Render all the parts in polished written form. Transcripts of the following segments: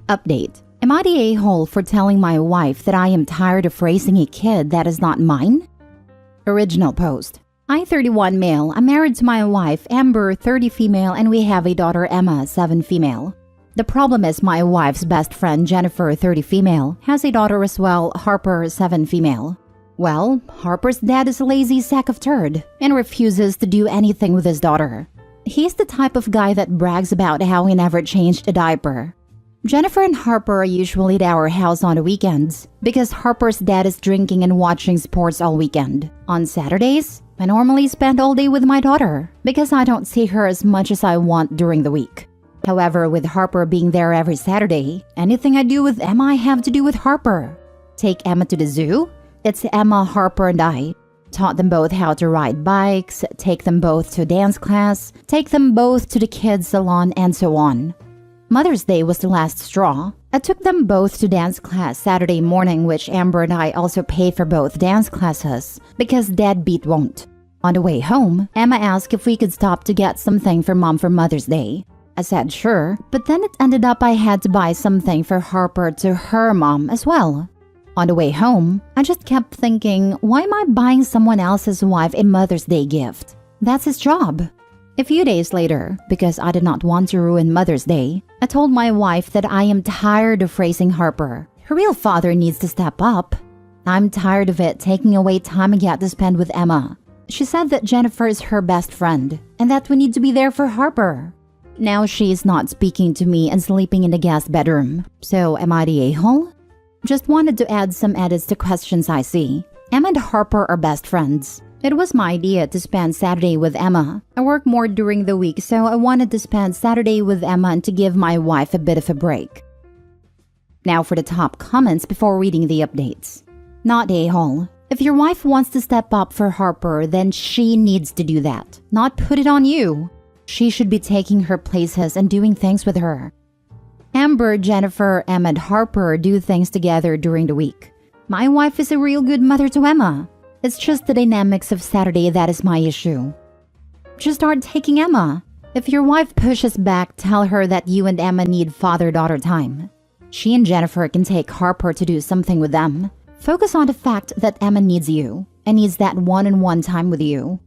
Update. Am I the a-hole for telling my wife that I am tired of raising a kid that is not mine? Original post. I, 31 male, am married to my wife, Amber, 30 female, and we have a daughter, Emma, 7 female. The problem is my wife's best friend, Jennifer, 30 female, has a daughter as well, Harper, 7 female. Well, Harper's dad is a lazy sack of turd and refuses to do anything with his daughter. He's the type of guy that brags about how he never changed a diaper. Jennifer and Harper are usually at our house on the weekends because Harper's dad is drinking and watching sports all weekend. On Saturdays, I normally spend all day with my daughter because I don't see her as much as I want during the week. However, with Harper being there every Saturday, anything I do with Emma I have to do with Harper. Take Emma to the zoo? It's Emma, Harper, and I. Taught them both how to ride bikes, take them both to dance class, take them both to the kids' salon, and so on. Mother's Day was the last straw. I took them both to dance class Saturday morning, which Amber and I also paid for both dance classes because deadbeat won't. On the way home, Emma asked if we could stop to get something for Mom for Mother's Day. I said sure, but then it ended up I had to buy something for Harper to her mom as well. On the way home, I just kept thinking, why am I buying someone else's wife a Mother's Day gift? That's his job. A few days later, because I did not want to ruin Mother's Day, I told my wife that I am tired of raising Harper. Her real father needs to step up. I'm tired of it taking away time I get to spend with Emma. She said that Jennifer is her best friend and that we need to be there for Harper. Now she is not speaking to me and sleeping in the guest bedroom. So am I the a-hole? Just wanted to add some edits to questions I see. Emma and Harper are best friends. It was my idea to spend Saturday with Emma. I work more during the week, so I wanted to spend Saturday with Emma and to give my wife a bit of a break. Now for the top comments before reading the updates. Not a-hole. If your wife wants to step up for Harper, then she needs to do that, not put it on you. She should be taking her places and doing things with her. Amber, Jennifer, Emma, and Harper do things together during the week. My wife is a real good mother to Emma. It's just the dynamics of Saturday that is my issue. Just start taking Emma. If your wife pushes back, tell her that you and Emma need father-daughter time. She and Jennifer can take Harper to do something with them. Focus on the fact that Emma needs you and needs that one-on-one time with you.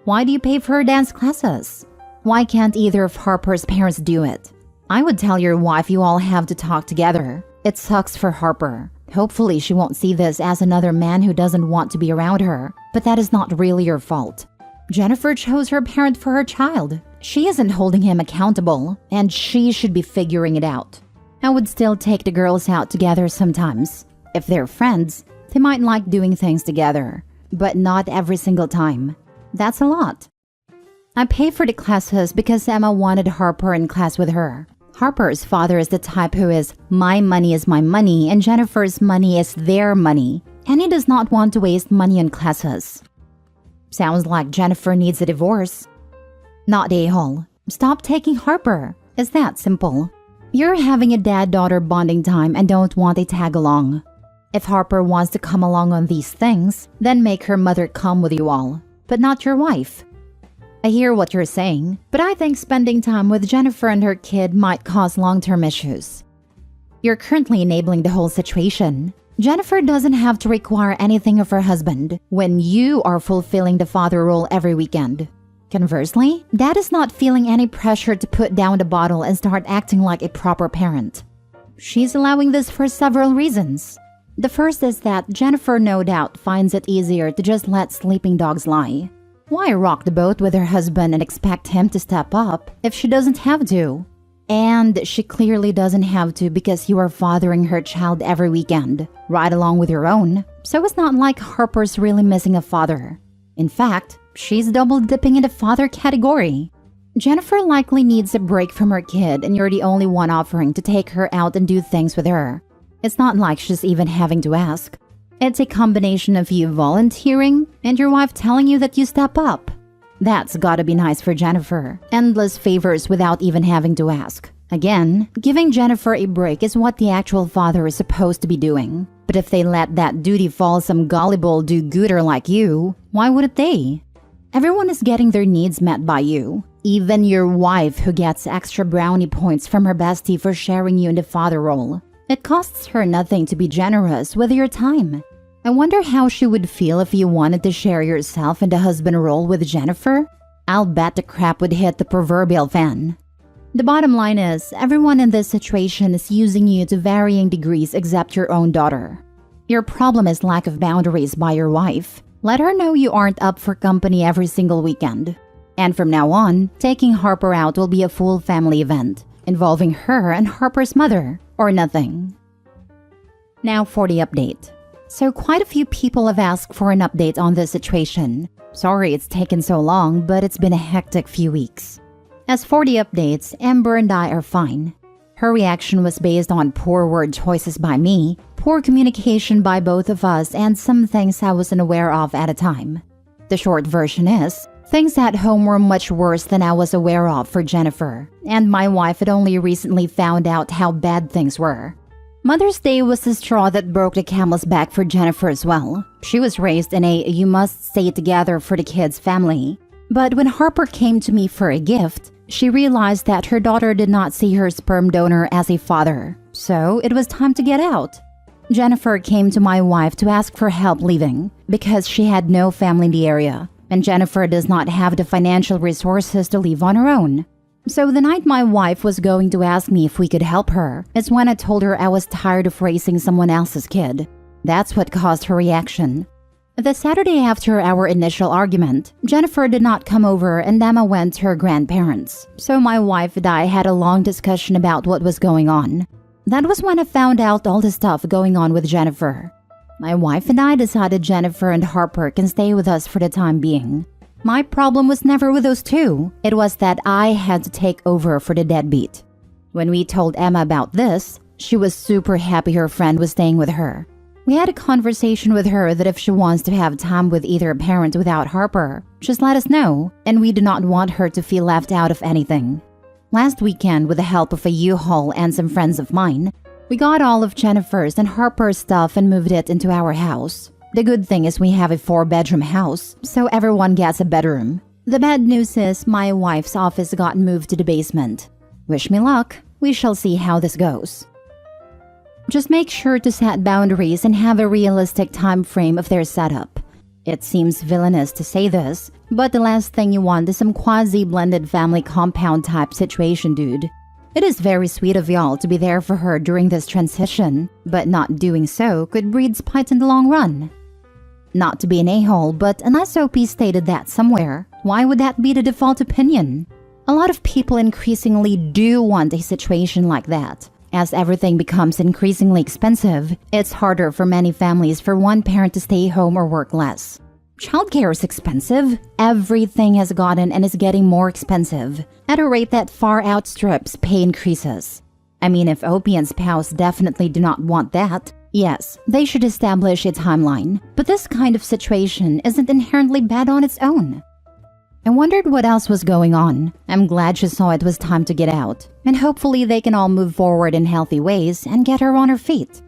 Why do you pay for her dance classes? Why can't either of Harper's parents do it? I would tell your wife you all have to talk together. It sucks for Harper. Hopefully she won't see this as another man who doesn't want to be around her, but that is not really your fault. Jennifer chose her parent for her child. She isn't holding him accountable, and she should be figuring it out. I would still take the girls out together sometimes. If they're friends, they might like doing things together, but not every single time. That's a lot. I pay for the classes because Emma wanted Harper in class with her. Harper's father is the type who is, my money is my money and Jennifer's money is their money, and he does not want to waste money on classes. Sounds like Jennifer needs a divorce. Not a-hole. Stop taking Harper. It's that simple. You're having a dad-daughter bonding time and don't want a tag-along. If Harper wants to come along on these things, then make her mother come with you all, but not your wife. I hear what you're saying, but I think spending time with Jennifer and her kid might cause long-term issues. You're currently enabling the whole situation. Jennifer doesn't have to require anything of her husband when you are fulfilling the father role every weekend. Conversely, Dad is not feeling any pressure to put down the bottle and start acting like a proper parent. She's allowing this for several reasons. The first is that Jennifer no doubt finds it easier to just let sleeping dogs lie. Why rock the boat with her husband and expect him to step up if she doesn't have to? And she clearly doesn't have to because you are fathering her child every weekend, right along with your own. So it's not like Harper's really missing a father. In fact, she's double dipping in the father category. Jennifer likely needs a break from her kid and you're the only one offering to take her out and do things with her. It's not like she's even having to ask. It's a combination of you volunteering and your wife telling you that you step up. That's gotta be nice for Jennifer. Endless favors without even having to ask. Again, giving Jennifer a break is what the actual father is supposed to be doing. But if they let that duty fall some gullible do-gooder like you, why wouldn't they? Everyone is getting their needs met by you. Even your wife, who gets extra brownie points from her bestie for sharing you in the father role. It costs her nothing to be generous with your time. I wonder how she would feel if you wanted to share yourself in the husband role with Jennifer. I'll bet the crap would hit the proverbial fan. The bottom line is, everyone in this situation is using you to varying degrees except your own daughter. Your problem is lack of boundaries by your wife. Let her know you aren't up for company every single weekend. And from now on, taking Harper out will be a full family event, involving her and Harper's mother, or nothing. Now for the update. So quite a few people have asked for an update on this situation. Sorry it's taken so long, but it's been a hectic few weeks. As for the updates, Amber and I are fine. Her reaction was based on poor word choices by me, poor communication by both of us, and some things I wasn't aware of at a time. The short version is, things at home were much worse than I was aware of for Jennifer, and my wife had only recently found out how bad things were. Mother's Day was the straw that broke the camel's back for Jennifer as well. She was raised in a you must stay together for the kids family. But when Harper came to me for a gift, she realized that her daughter did not see her sperm donor as a father. So it was time to get out. Jennifer came to my wife to ask for help leaving because she had no family in the area, and Jennifer does not have the financial resources to leave on her own. So the night my wife was going to ask me if we could help her is when I told her I was tired of raising someone else's kid. That's what caused her reaction. The Saturday after our initial argument, Jennifer did not come over and Emma went to her grandparents. So my wife and I had a long discussion about what was going on. That was when I found out all the stuff going on with Jennifer. My wife and I decided Jennifer and Harper can stay with us for the time being. My problem was never with those two. It was that I had to take over for the deadbeat. When we told Emma about this, she was super happy her friend was staying with her. We had a conversation with her that if she wants to have time with either parent without Harper, just let us know, and we do not want her to feel left out of anything. Last weekend, with the help of a U-Haul and some friends of mine, we got all of Jennifer's and Harper's stuff and moved it into our house. The good thing is we have a 4-bedroom house, so everyone gets a bedroom. The bad news is my wife's office got moved to the basement. Wish me luck. We shall see how this goes. Just make sure to set boundaries and have a realistic time frame of their setup. It seems villainous to say this, but the last thing you want is some quasi-blended family compound type situation, dude. It is very sweet of y'all to be there for her during this transition, but not doing so could breed spite in the long run. Not to be an a-hole, but an SOP stated that somewhere. Why would that be the default opinion? A lot of people increasingly do want a situation like that. As everything becomes increasingly expensive, it's harder for many families for one parent to stay home or work less. Childcare is expensive. Everything has gotten and is getting more expensive, at a rate that far outstrips pay increases. I mean, if OP and spouse definitely do not want that, yes, they should establish a timeline, but this kind of situation isn't inherently bad on its own. I wondered what else was going on. I'm glad she saw it was time to get out, and hopefully they can all move forward in healthy ways and get her on her feet.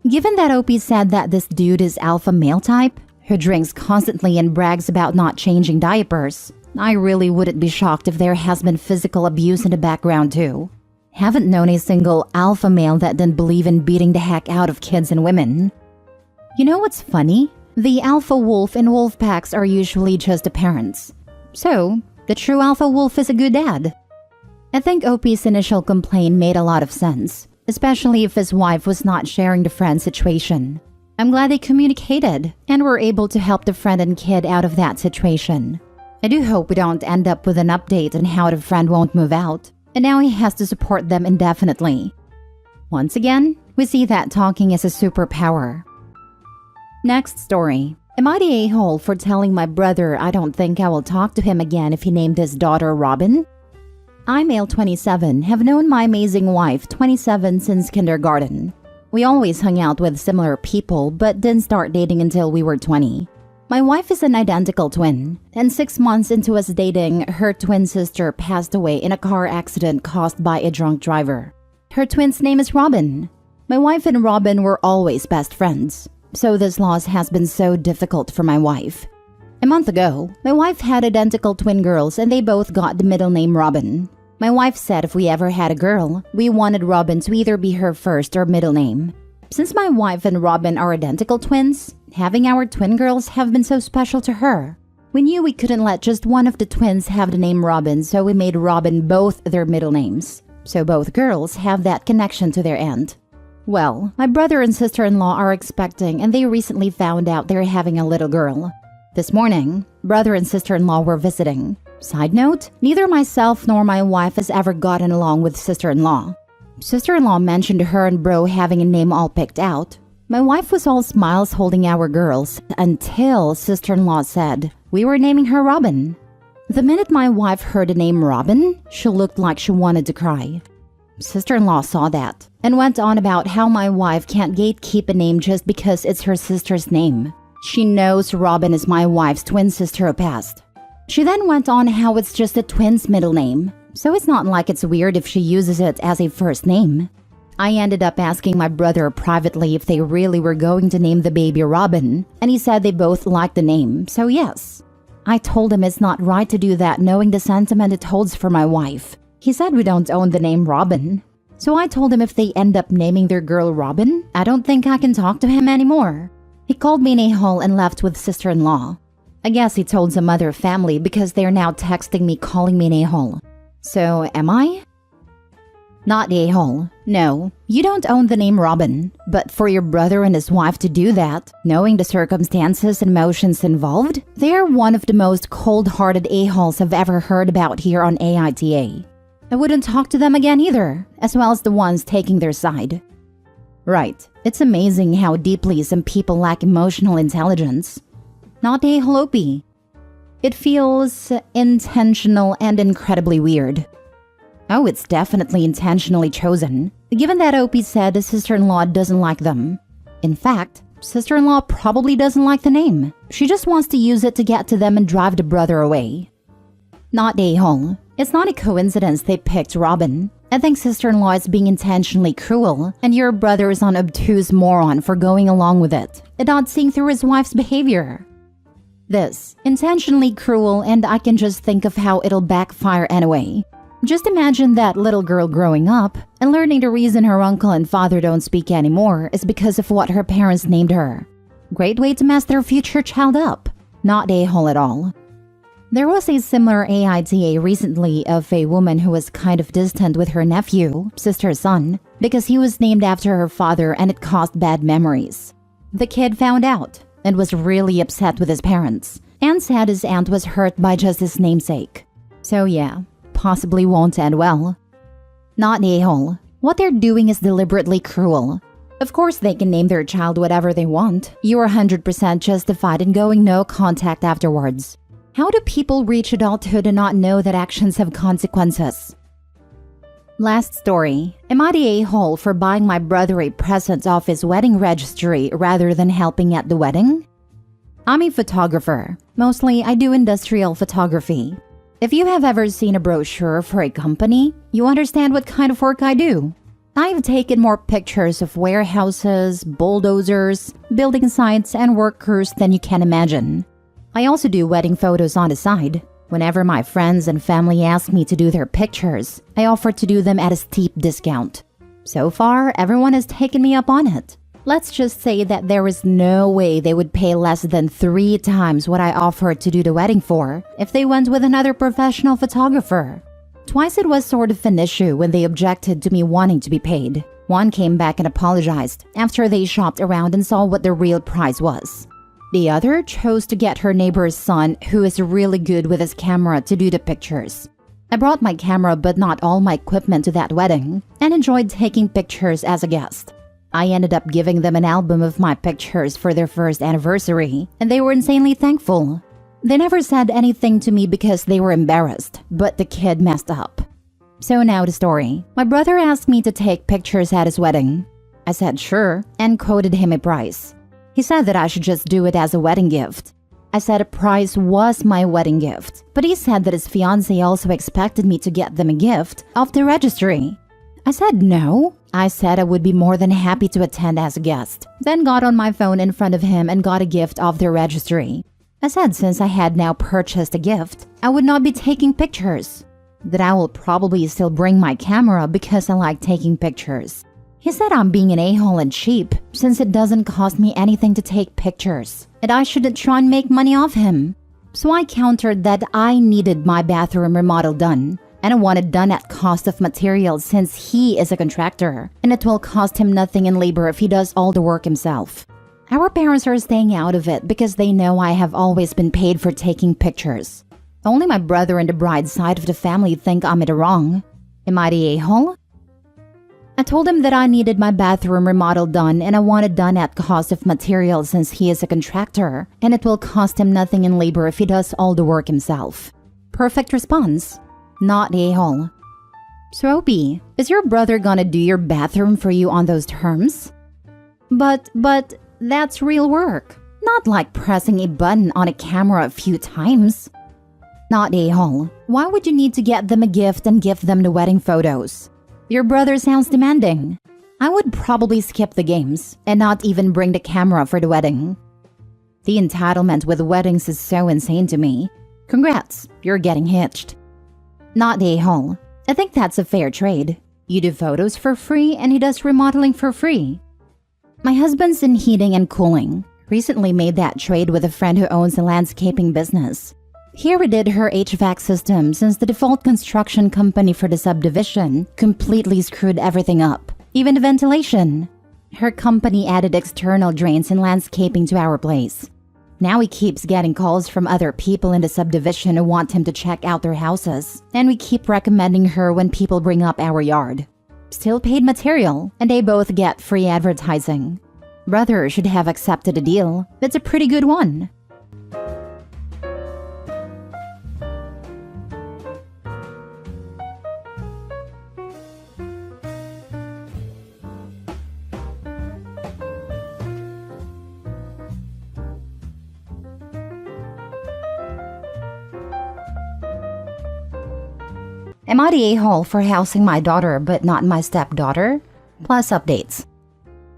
Given that OP said that this dude is alpha male type, who drinks constantly and brags about not changing diapers, I really wouldn't be shocked if there has been physical abuse in the background too. Haven't known a single alpha male that didn't believe in beating the heck out of kids and women. You know what's funny? The alpha wolf in wolf packs are usually just the parents. So, the true alpha wolf is a good dad. I think OP's initial complaint made a lot of sense, especially if his wife was not sharing the friend's situation. I'm glad they communicated and were able to help the friend and kid out of that situation. I do hope we don't end up with an update on how the friend won't move out, and now he has to support them indefinitely. Once again, we see that talking is a superpower. Next story. Am I the a-hole for telling my brother I don't think I will talk to him again if he named his daughter Robin? I, male 27, have known my amazing wife, 27, since kindergarten. We always hung out with similar people, but didn't start dating until we were 20. My wife is an identical twin, and 6 months into us dating, her twin sister passed away in a car accident caused by a drunk driver. Her twin's name is Robin. My wife and Robin were always best friends, so this loss has been so difficult for my wife. A month ago, my wife had identical twin girls and they both got the middle name Robin. My wife said if we ever had a girl, we wanted Robin to either be her first or middle name. Since my wife and Robin are identical twins, having our twin girls have been so special to her. We knew we couldn't let just one of the twins have the name Robin, so we made Robin both their middle names. So both girls have that connection to their aunt. Well, my brother and sister-in-law are expecting and they recently found out they're having a little girl. This morning, brother and sister-in-law were visiting. Side note, neither myself nor my wife has ever gotten along with sister-in-law. Sister-in-law mentioned her and bro having a name all picked out. My wife was all smiles holding our girls until sister-in-law said we were naming her Robin. The minute my wife heard the name Robin, she looked like she wanted to cry. Sister-in-law saw that and went on about how my wife can't gatekeep a name just because it's her sister's name. She knows Robin is my wife's twin sister who passed. She then went on how it's just a twin's middle name, so it's not like it's weird if she uses it as a first name. I ended up asking my brother privately if they really were going to name the baby Robin, and he said they both liked the name, so yes. I told him it's not right to do that knowing the sentiment it holds for my wife. He said we don't own the name Robin. So I told him if they end up naming their girl Robin, I don't think I can talk to him anymore. He called me an a-hole and left with sister-in-law. I guess he told some other family because they're now texting me calling me an a-hole. So am I? Not a-hole. No, you don't own the name Robin. But for your brother and his wife to do that, knowing the circumstances and emotions involved, they are one of the most cold-hearted a-holes I've ever heard about here on AITA. I wouldn't talk to them again either, as well as the ones taking their side. Right, it's amazing how deeply some people lack emotional intelligence. Not a jalopy. It feels intentional and incredibly weird. Oh, it's definitely intentionally chosen, given that Opie said his sister-in-law doesn't like them. In fact, sister-in-law probably doesn't like the name. She just wants to use it to get to them and drive the brother away. Not a-hole. It's not a coincidence they picked Robin. I think sister-in-law is being intentionally cruel, and your brother is an obtuse moron for going along with it and not seeing through his wife's behavior. This, intentionally cruel, and I can just think of how it'll backfire anyway. Just imagine that little girl growing up and learning the reason her uncle and father don't speak anymore is because of what her parents named her. Great way to mess their future child up. Not a-hole at all. There was a similar AITA recently of a woman who was kind of distant with her nephew, sister's son, because he was named after her father and it caused bad memories. The kid found out and was really upset with his parents and said his aunt was hurt by just his namesake. So yeah, possibly won't end well. Not a-hole. What they're doing is deliberately cruel. Of course they can name their child whatever they want. You are 100% justified in going no contact afterwards. How do people reach adulthood and not know that actions have consequences? Last story. Am I the a-hole for buying my brother a present off his wedding registry rather than helping at the wedding? I'm a photographer. Mostly, I do industrial photography. If you have ever seen a brochure for a company, you understand what kind of work I do. I've taken more pictures of warehouses, bulldozers, building sites, and workers than you can imagine. I also do wedding photos on the side. Whenever my friends and family ask me to do their pictures, I offer to do them at a steep discount. So far, everyone has taken me up on it. Let's just say that there is no way they would pay less than 3 times what I offered to do the wedding for if they went with another professional photographer. Twice it was sort of an issue when they objected to me wanting to be paid. One came back and apologized after they shopped around and saw what the real price was. The other chose to get her neighbor's son, who is really good with his camera, to do the pictures. I brought my camera but not all my equipment to that wedding and enjoyed taking pictures as a guest. I ended up giving them an album of my pictures for their first anniversary, and they were insanely thankful. They never said anything to me because they were embarrassed, but the kid messed up. So now the story. My brother asked me to take pictures at his wedding. I said sure and quoted him a price. He said that I should just do it as a wedding gift. I said a price was my wedding gift, but he said that his fiancé also expected me to get them a gift off the registry. I said no. I said I would be more than happy to attend as a guest, then got on my phone in front of him and got a gift off the registry. I said since I had now purchased a gift, I would not be taking pictures. That I will probably still bring my camera because I like taking pictures. He said I'm being an a-hole and cheap since it doesn't cost me anything to take pictures, and I shouldn't try and make money off him. So I countered that I needed my bathroom remodel done, and I want it done at cost of materials since he is a contractor, and it will cost him nothing in labor if he does all the work himself. Our parents are staying out of it because they know I have always been paid for taking pictures. Only my brother and the bride's side of the family think I'm in the wrong. Am I the a-hole? I told him that I needed my bathroom remodel done and I want it done at cost of materials since he is a contractor, and it will cost him nothing in labor if he does all the work himself. Perfect response. Not the a-hole. So Opie, is your brother gonna do your bathroom for you on those terms? But that's real work. Not like pressing a button on a camera a few times. Not the a-hole. Why would you need to get them a gift and give them the wedding photos? Your brother sounds demanding. I would probably skip the games and not even bring the camera for the wedding. The entitlement with weddings is so insane to me. Congrats, you're getting hitched. Not the a-hole. I think that's a fair trade. You do photos for free and he does remodeling for free. My husband's in heating and cooling. Recently made that trade with a friend who owns a landscaping business. He redid her HVAC system since the default construction company for the subdivision completely screwed everything up, even the ventilation. Her company added external drains and landscaping to our place. Now he keeps getting calls from other people in the subdivision who want him to check out their houses, and we keep recommending her when people bring up our yard. Still paid material, and they both get free advertising. Brother should have accepted a deal. It's a pretty good one. Am I the a-hole for housing my daughter but not my stepdaughter? Plus updates.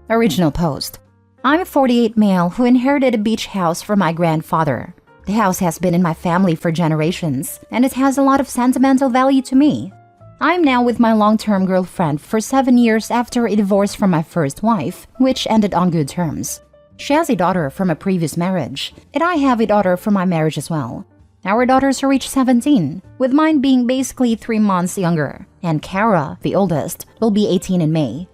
Original post. I'm a 48 male who inherited a beach house from my grandfather. The house has been in my family for generations, and it has a lot of sentimental value to me. I'm now with my long-term girlfriend for 7 years after a divorce from my first wife, which ended on good terms. She has a daughter from a previous marriage, and I have a daughter from my marriage as well. Our daughters are each 17, with mine being basically 3 months younger, and Kara, the oldest, will be 18 in May.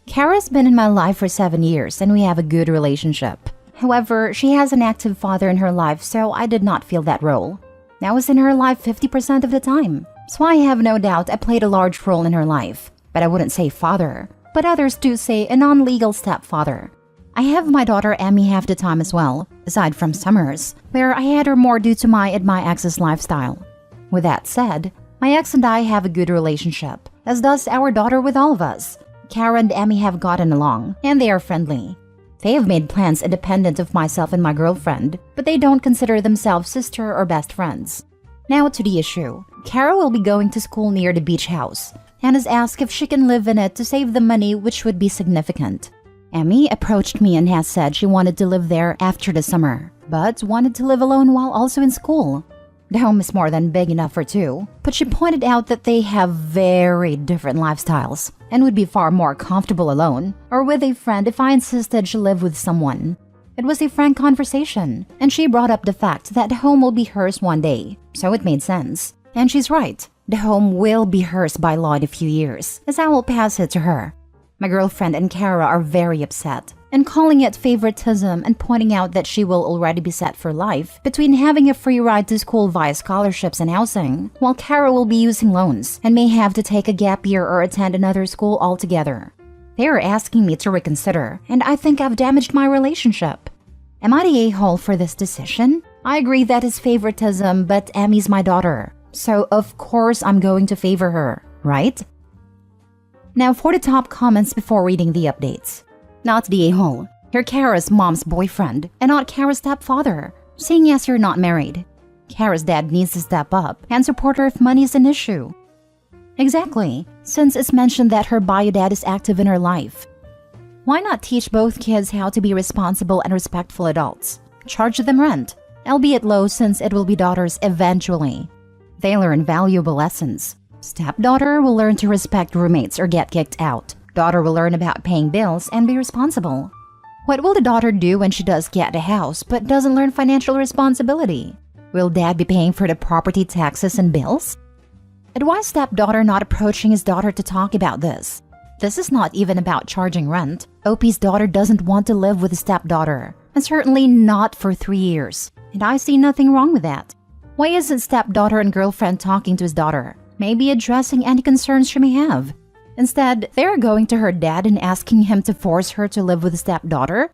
Kara's been in my life for 7 years and we have a good relationship. However, she has an active father in her life, so I did not feel that role. I was in her life 50% of the time, so I have no doubt I played a large role in her life. But I wouldn't say father, but others do say a non-legal stepfather. I have my daughter Emmy half the time as well, aside from summers, where I had her more due to my and my ex's lifestyle. With that said, my ex and I have a good relationship, as does our daughter with all of us. Kara and Emmy have gotten along, and they are friendly. They have made plans independent of myself and my girlfriend, but they don't consider themselves sister or best friends. Now to the issue. Kara will be going to school near the beach house, and has asked if she can live in it to save the money, which would be significant. Emmy approached me and has said she wanted to live there after the summer, but wanted to live alone while also in school. The home is more than big enough for two, but she pointed out that they have very different lifestyles and would be far more comfortable alone or with a friend if I insisted she live with someone. It was a frank conversation, and she brought up the fact that the home will be hers one day, so it made sense. And she's right, the home will be hers by law in a few years, as I will pass it to her. My girlfriend and Kara are very upset and calling it favoritism and pointing out that she will already be set for life between having a free ride to school via scholarships and housing, while Kara will be using loans and may have to take a gap year or attend another school altogether. They are asking me to reconsider, and I think I've damaged my relationship. Am I the a-hole for this decision? I agree that is favoritism, but Emmy's my daughter, so of course I'm going to favor her, right? Now for the top comments before reading the updates. Not the a-hole. You're Kara's mom's boyfriend and not Kara's stepfather, seeing as you're not married. Kara's dad needs to step up and support her if money is an issue. Exactly, since it's mentioned that her bio dad is active in her life. Why not teach both kids how to be responsible and respectful adults? Charge them rent. albeit low since it will be daughters eventually. They learn valuable lessons. Stepdaughter will learn to respect roommates or get kicked out. Daughter will learn about paying bills and be responsible. What will the daughter do when she does get a house but doesn't learn financial responsibility? Will dad be paying for the property taxes and bills? And why is stepdaughter not approaching his daughter to talk about this? This is not even about charging rent. OP's daughter doesn't want to live with a stepdaughter, and certainly not for 3 years. And I see nothing wrong with that. Why isn't stepdaughter and girlfriend talking to his daughter? Maybe addressing any concerns she may have. Instead, they're going to her dad and asking him to force her to live with a stepdaughter?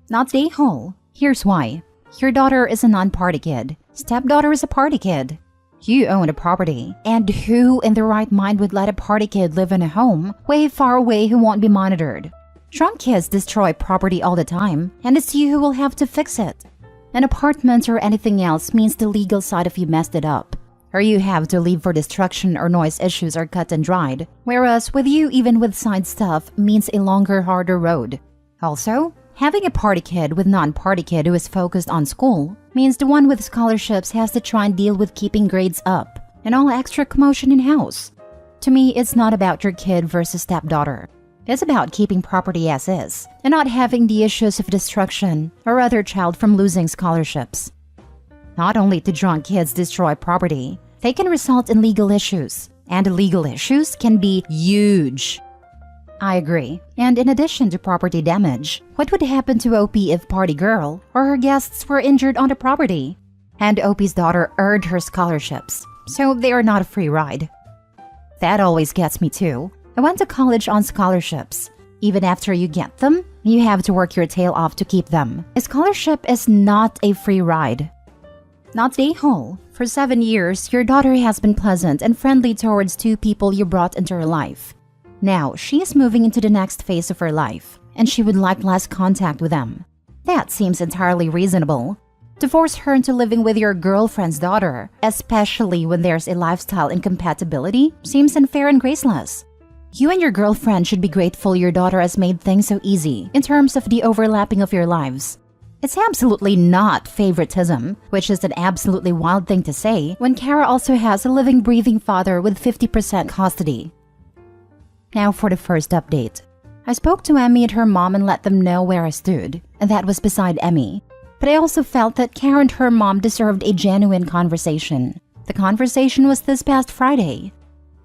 Not the whole. Here's why. Your daughter is a non-party kid. Stepdaughter is a party kid. You own a property. And who in their right mind would let a party kid live in a home way far away who won't be monitored? Drunk kids destroy property all the time, and it's you who will have to fix it. An apartment or anything else means the legal side of you messed it up. Or you have to leave for destruction or noise issues are cut and dried. Whereas with you, even with side stuff, means a longer, harder road. Also, having a party kid with non-party kid who is focused on school means the one with scholarships has to try and deal with keeping grades up and all extra commotion in-house. To me, it's not about your kid versus stepdaughter. It's about keeping property as is and not having the issues of destruction or other child from losing scholarships. Not only do drunk kids destroy property, they can result in legal issues, and legal issues can be huge. I agree. And in addition to property damage, what would happen to OP if party girl or her guests were injured on the property? And OP's daughter earned her scholarships, so they are not a free ride. That always gets me too. I went to college on scholarships. Even after you get them, you have to work your tail off to keep them. A scholarship is not a free ride. Not the whole. For 7 years, your daughter has been pleasant and friendly towards 2 people you brought into her life. Now, she is moving into the next phase of her life, and she would like less contact with them. That seems entirely reasonable. To force her into living with your girlfriend's daughter, especially when there's a lifestyle incompatibility, seems unfair and graceless. You and your girlfriend should be grateful your daughter has made things so easy in terms of the overlapping of your lives. It's absolutely not favoritism, which is an absolutely wild thing to say when Kara also has a living, breathing father with 50% custody. Now for the first update. I spoke to Emmy and her mom and let them know where I stood, and that was beside Emmy. But I also felt that Kara and her mom deserved a genuine conversation. The conversation was this past Friday.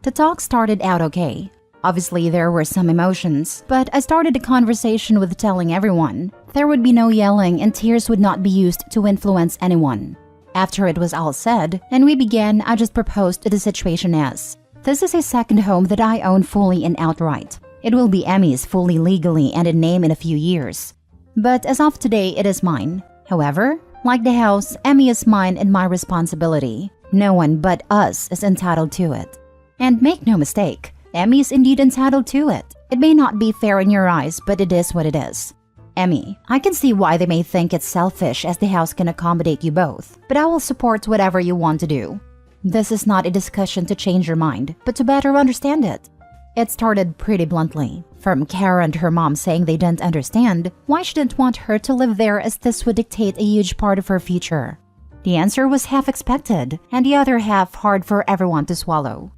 The talk started out okay. Obviously, there were some emotions, but I started the conversation with telling everyone there would be no yelling and tears would not be used to influence anyone. After it was all said, and we began, I just proposed the situation as, this is a second home that I own fully and outright. It will be Emmy's fully legally and in name in a few years. But as of today, it is mine. However, like the house, Emmy is mine and my responsibility. No one but us is entitled to it. And make no mistake, Emmy is indeed entitled to it. It may not be fair in your eyes, but it is what it is. Emmy, I can see why they may think it's selfish as the house can accommodate you both, but I will support whatever you want to do. This is not a discussion to change your mind, but to better understand it. It started pretty bluntly, from Kara and her mom saying they didn't understand why she didn't want her to live there as this would dictate a huge part of her future. The answer was half expected, and the other half hard for everyone to swallow.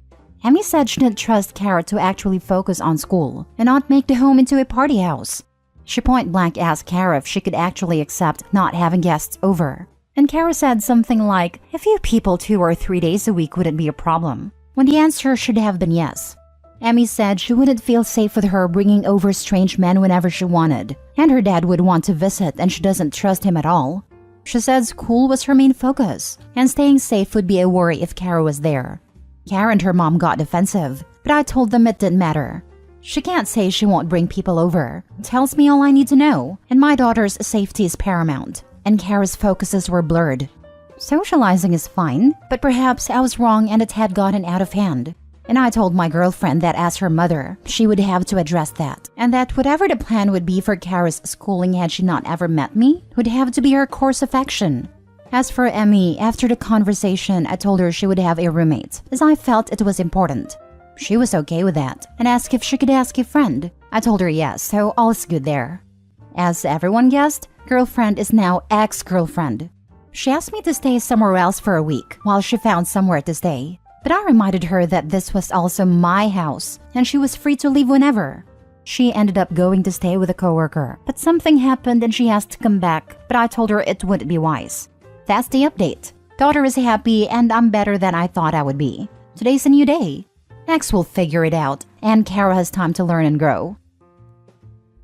Emmy said she didn't trust Kara to actually focus on school and not make the home into a party house. She point-blank asked Kara if she could actually accept not having guests over. And Kara said something like, a few people 2 or 3 days a week wouldn't be a problem, when the answer should have been yes. Emmy said she wouldn't feel safe with her bringing over strange men whenever she wanted, and her dad would want to visit and she doesn't trust him at all. She said school was her main focus, and staying safe would be a worry if Kara was there. Kara and her mom got defensive, but I told them it didn't matter. She can't say she won't bring people over. Tells me all I need to know, and my daughter's safety is paramount, and Kara's focuses were blurred. Socializing is fine, but perhaps I was wrong and it had gotten out of hand. And I told my girlfriend that as her mother, she would have to address that, and that whatever the plan would be for Kara's schooling had she not ever met me, would have to be her course of action. As for Emmy, after the conversation, I told her she would have a roommate, as I felt it was important. She was okay with that, and asked if she could ask a friend. I told her yes, so all is good there. As everyone guessed, girlfriend is now ex-girlfriend. She asked me to stay somewhere else for a week while she found somewhere to stay. But I reminded her that this was also my house and she was free to leave whenever. She ended up going to stay with a coworker, but something happened and she asked to come back, but I told her it wouldn't be wise. That's the update. Daughter is happy and I'm better than I thought I would be. Today's a new day. X will figure it out and Kara has time to learn and grow.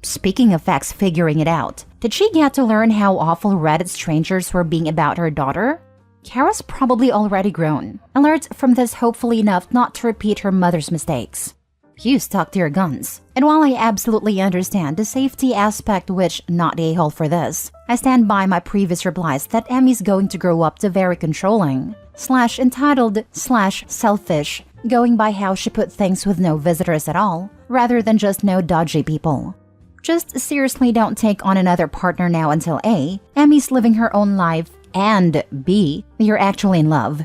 Speaking of X figuring it out, did she get to learn how awful Reddit strangers were being about her daughter? Kara's probably already grown and learned from this hopefully enough not to repeat her mother's mistakes. You stuck to your guns. And while I absolutely understand the safety aspect, which not the a-hole for this, I stand by my previous replies that Emmy's going to grow up to very controlling, /entitled, /selfish, going by how she put things with no visitors at all, rather than just no dodgy people. Just seriously don't take on another partner now until A, Emmy's living her own life, and B, you're actually in love.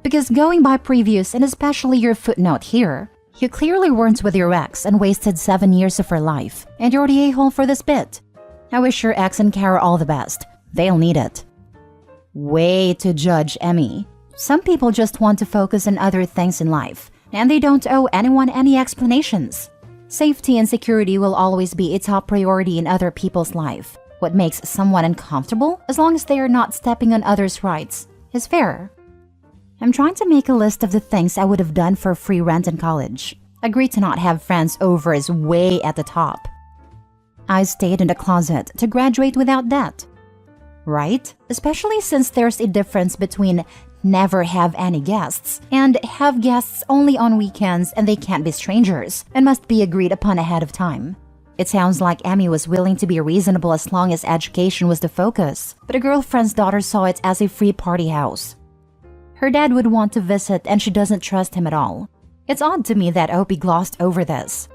Because going by previous and especially your footnote here, you clearly weren't with your ex and wasted 7 years of her life, and you're the a-hole for this bit. I wish your ex and Kara all the best. They'll need it. Way to judge Emmy. Some people just want to focus on other things in life, and they don't owe anyone any explanations. Safety and security will always be a top priority in other people's life. What makes someone uncomfortable, as long as they are not stepping on others' rights, is fair. I'm trying to make a list of the things I would have done for free rent in college. Agree to not have friends over is way at the top. I stayed in the closet to graduate without debt. Right? Especially since there's a difference between never have any guests and have guests only on weekends and they can't be strangers and must be agreed upon ahead of time. It sounds like Emmy was willing to be reasonable as long as education was the focus, but a girlfriend's daughter saw it as a free party house. Her dad would want to visit and she doesn't trust him at all. It's odd to me that Opie glossed over this.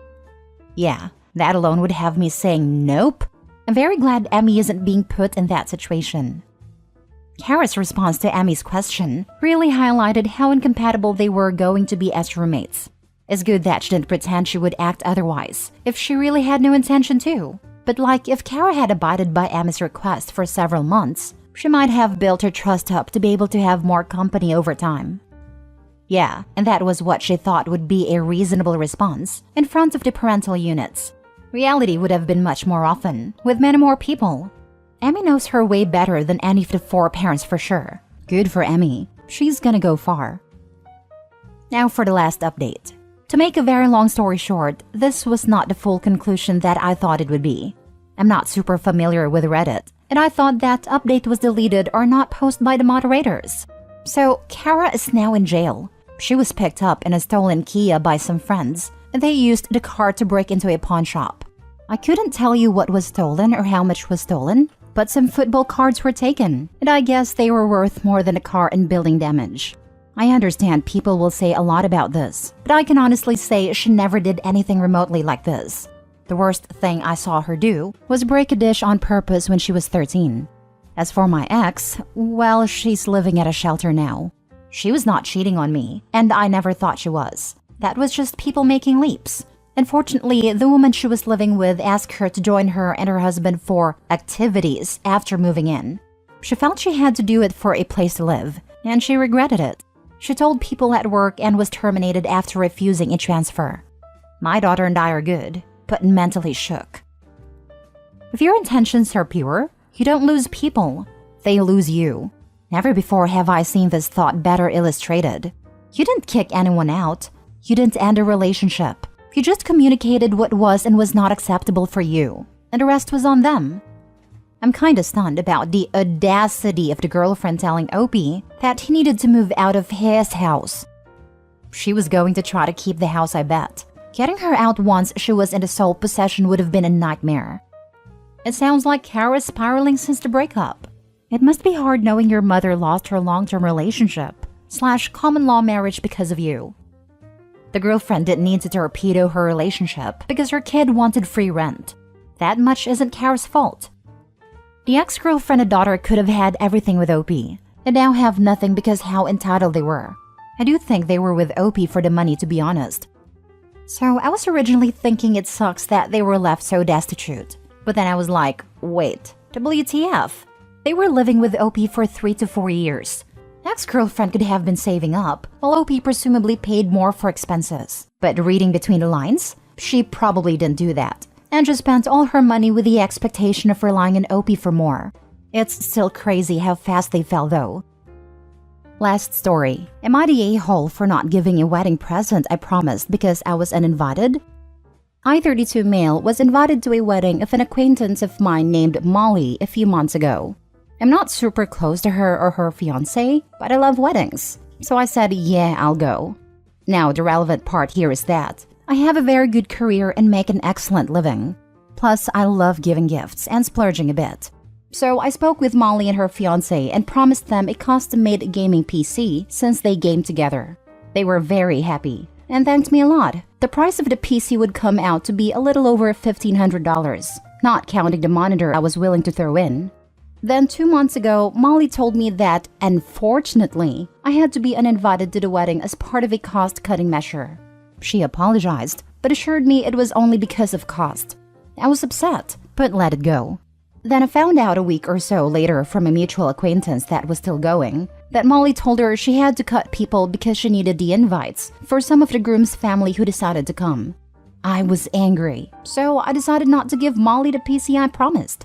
Yeah, that alone would have me saying nope. I'm very glad Emmy isn't being put in that situation. Kara's response to Emmy's question really highlighted how incompatible they were going to be as roommates. It's good that she didn't pretend she would act otherwise, if she really had no intention to. But like, if Kara had abided by Emmy's request for several months, she might have built her trust up to be able to have more company over time. Yeah, and that was what she thought would be a reasonable response in front of the parental units. Reality would have been much more often, with many more people. Emmy knows her way better than any of the 4 parents for sure. Good for Emmy. She's gonna go far. Now for the last update. To make a very long story short, this was not the full conclusion that I thought it would be. I'm not super familiar with Reddit, and I thought that update was deleted or not posted by the moderators. So Kara is now in jail. She was picked up in a stolen Kia by some friends, and they used the car to break into a pawn shop. I couldn't tell you what was stolen or how much was stolen, but some football cards were taken, and I guess they were worth more than a car and building damage. I understand people will say a lot about this, but I can honestly say she never did anything remotely like this. The worst thing I saw her do was break a dish on purpose when she was 13. As for my ex, well, she's living at a shelter now. She was not cheating on me, and I never thought she was. That was just people making leaps. Unfortunately, the woman she was living with asked her to join her and her husband for activities after moving in. She felt she had to do it for a place to live, and she regretted it. She told people at work and was terminated after refusing a transfer. My daughter and I are good, but mentally shook. If your intentions are pure, you don't lose people. They lose you. Never before have I seen this thought better illustrated. You didn't kick anyone out. You didn't end a relationship. You just communicated what was and was not acceptable for you, and the rest was on them. I'm kinda stunned about the audacity of the girlfriend telling Opie that he needed to move out of his house. She was going to try to keep the house, I bet. Getting her out once she was in the sole possession would have been a nightmare. It sounds like Kara's spiraling since the breakup. It must be hard knowing your mother lost her long-term relationship / common law marriage because of you. The girlfriend didn't need to torpedo her relationship because her kid wanted free rent. That much isn't Kara's fault. The ex-girlfriend and daughter could have had everything with Opie, and now have nothing because how entitled they were. I do think they were with Opie for the money, to be honest. So I was originally thinking it sucks that they were left so destitute. But then I was like, wait, WTF? They were living with OP for 3 to 4 years. Ex-girlfriend could have been saving up, while OP presumably paid more for expenses. But reading between the lines, she probably didn't do that, and just spent all her money with the expectation of relying on OP for more. It's still crazy how fast they fell though. Last story. Am I the a-hole for not giving a wedding present I promised because I was uninvited? I, 32 male, was invited to a wedding of an acquaintance of mine named Molly a few months ago. I'm not super close to her or her fiancé, but I love weddings, so I said, yeah, I'll go. Now, the relevant part here is that I have a very good career and make an excellent living. Plus, I love giving gifts and splurging a bit. So I spoke with Molly and her fiancé and promised them a custom-made gaming PC since they game together. They were very happy and thanked me a lot. The price of the PC would come out to be a little over $1,500, not counting the monitor I was willing to throw in. Then 2 months ago, Molly told me that, unfortunately, I had to be uninvited to the wedding as part of a cost-cutting measure. She apologized, but assured me it was only because of cost. I was upset, but let it go. Then I found out a week or so later from a mutual acquaintance that was still going, that Molly told her she had to cut people because she needed the invites for some of the groom's family who decided to come. I was angry, so I decided not to give Molly the PC I promised.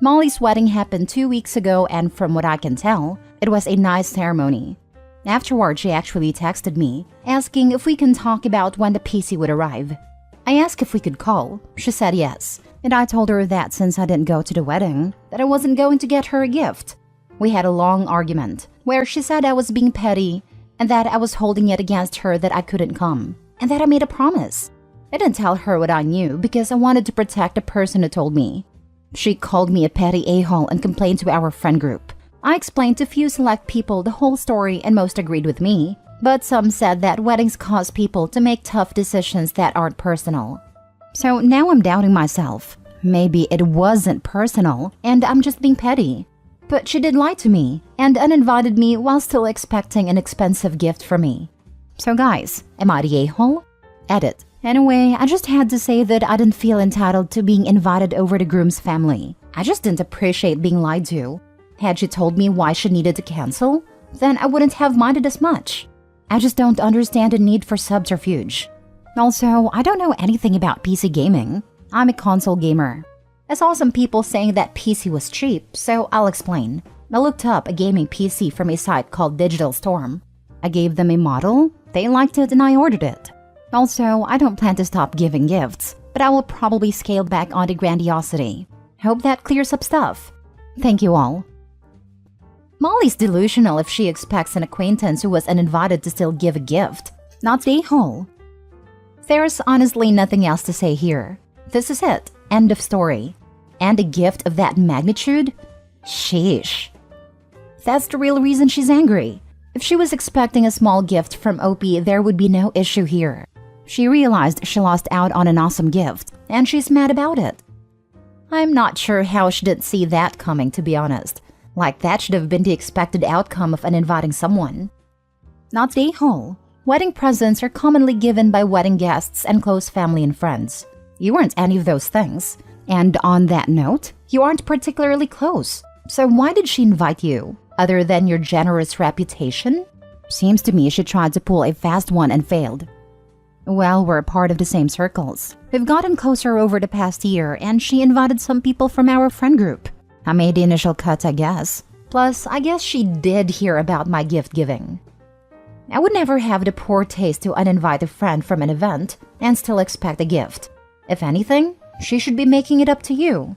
Molly's wedding happened 2 weeks ago, and from what I can tell, it was a nice ceremony. Afterward, she actually texted me, asking if we can talk about when the PC would arrive. I asked if we could call. She said yes, and I told her that since I didn't go to the wedding, that I wasn't going to get her a gift. We had a long argument, where she said I was being petty, and that I was holding it against her that I couldn't come, and that I made a promise. I didn't tell her what I knew because I wanted to protect the person who told me. She called me a petty a-hole and complained to our friend group. I explained to few select people the whole story and most agreed with me, but some said that weddings cause people to make tough decisions that aren't personal. So now I'm doubting myself. Maybe it wasn't personal and I'm just being petty. But she did lie to me and uninvited me while still expecting an expensive gift from me. So guys, am I the a-hole? Edit. Anyway, I just had to say that I didn't feel entitled to being invited over the groom's family. I just didn't appreciate being lied to. Had she told me why she needed to cancel, then I wouldn't have minded as much. I just don't understand the need for subterfuge. Also, I don't know anything about PC gaming. I'm a console gamer. I saw some people saying that PC was cheap, so I'll explain. I looked up a gaming PC from a site called Digital Storm. I gave them a model, they liked it, and I ordered it. Also, I don't plan to stop giving gifts, but I will probably scale back on the grandiosity. Hope that clears up stuff. Thank you all. Molly's delusional if she expects an acquaintance who was uninvited to still give a gift. Not the a-hole. There's honestly nothing else to say here. This is it. End of story. And a gift of that magnitude? Sheesh. That's the real reason she's angry. If she was expecting a small gift from OP, there would be no issue here. She realized she lost out on an awesome gift, and she's mad about it. I'm not sure how she didn't see that coming, to be honest. Like that should have been the expected outcome of uninviting someone. Not the a-hole. Wedding presents are commonly given by wedding guests and close family and friends. You weren't any of those things. And on that note, you aren't particularly close. So why did she invite you? Other than your generous reputation? Seems to me she tried to pull a fast one and failed. Well, we're part of the same circles. We've gotten closer over the past year, and she invited some people from our friend group. I made the initial cut, I guess. Plus, I guess she did hear about my gift giving. I would never have the poor taste to uninvite a friend from an event and still expect a gift. If anything, she should be making it up to you.